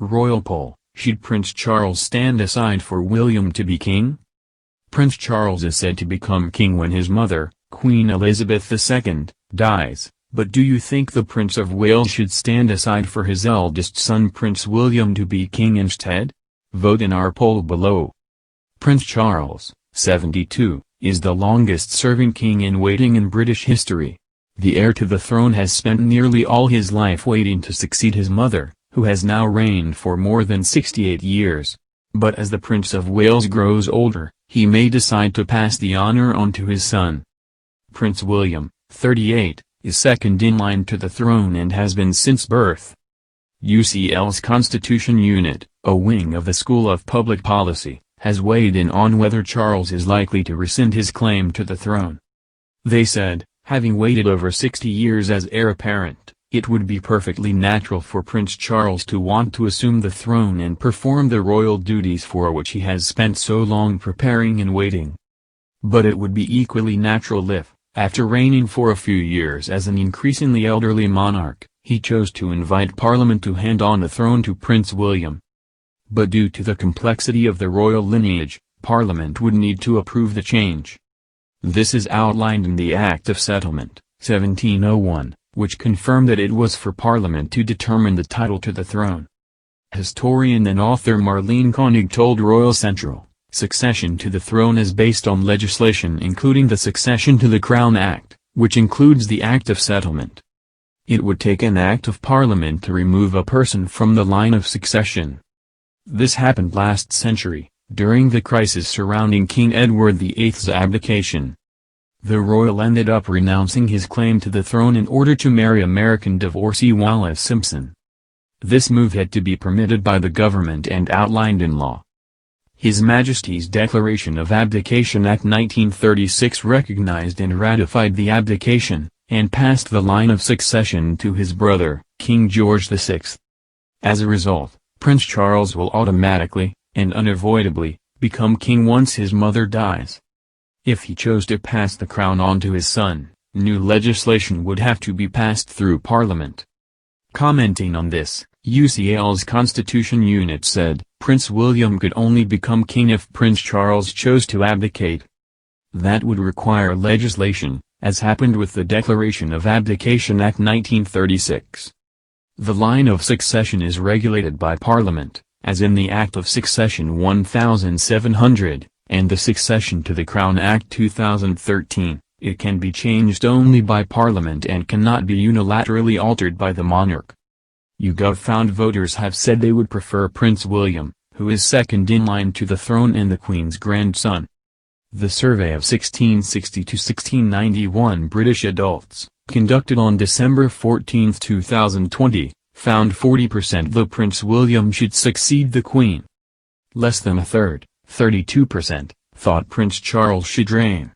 Royal poll: should Prince Charles stand aside for William to be king? Prince Charles is said to become king when his mother, Queen Elizabeth II, dies, but do you think the Prince of Wales should stand aside for his eldest son Prince William to be king instead? Vote in our poll below. Prince Charles, 72, is the longest-serving king in waiting in British history. The heir to the throne has spent nearly all his life waiting to succeed his mother, who has now reigned for more than 68 years. But as the Prince of Wales grows older, he may decide to pass the honor on to his son. Prince William, 38, is second in line to the throne and has been since birth. UCL's Constitution Unit, a wing of the School of Public Policy, has weighed in on whether Charles is likely to rescind his claim to the throne. They said, having waited over 60 years as heir apparent, it would be perfectly natural for Prince Charles to want to assume the throne and perform the royal duties for which he has spent so long preparing and waiting. But it would be equally natural if, after reigning for a few years as an increasingly elderly monarch, he chose to invite Parliament to hand on the throne to Prince William. But due to the complexity of the royal lineage, Parliament would need to approve the change. This is outlined in the Act of Settlement, 1701. Which confirmed that it was for Parliament to determine the title to the throne. Historian and author Marlene Koenig told Royal Central, succession to the throne is based on legislation including the Succession to the Crown Act, which includes the Act of Settlement. It would take an Act of Parliament to remove a person from the line of succession. This happened last century, during the crisis surrounding King Edward VIII's abdication. The royal ended up renouncing his claim to the throne in order to marry American divorcee Wallis Simpson. This move had to be permitted by the government and outlined in law. His Majesty's Declaration of Abdication Act 1936 recognized and ratified the abdication, and passed the line of succession to his brother, King George VI. As a result, Prince Charles will automatically, and unavoidably, become king once his mother dies. If he chose to pass the crown on to his son, new legislation would have to be passed through Parliament. Commenting on this, UCL's Constitution Unit said, Prince William could only become king if Prince Charles chose to abdicate. That would require legislation, as happened with the Declaration of Abdication Act 1936. The line of succession is regulated by Parliament, as in the Act of Succession 1700. And the Succession to the Crown Act 2013, it can be changed only by Parliament and cannot be unilaterally altered by the monarch. YouGov found voters have said they would prefer Prince William, who is second in line to the throne and the Queen's grandson. The survey of 1660 to 1691 British adults, conducted on December 14, 2020, found 40% that Prince William should succeed the Queen. Less than a third, 32%, thought Prince Charles should reign.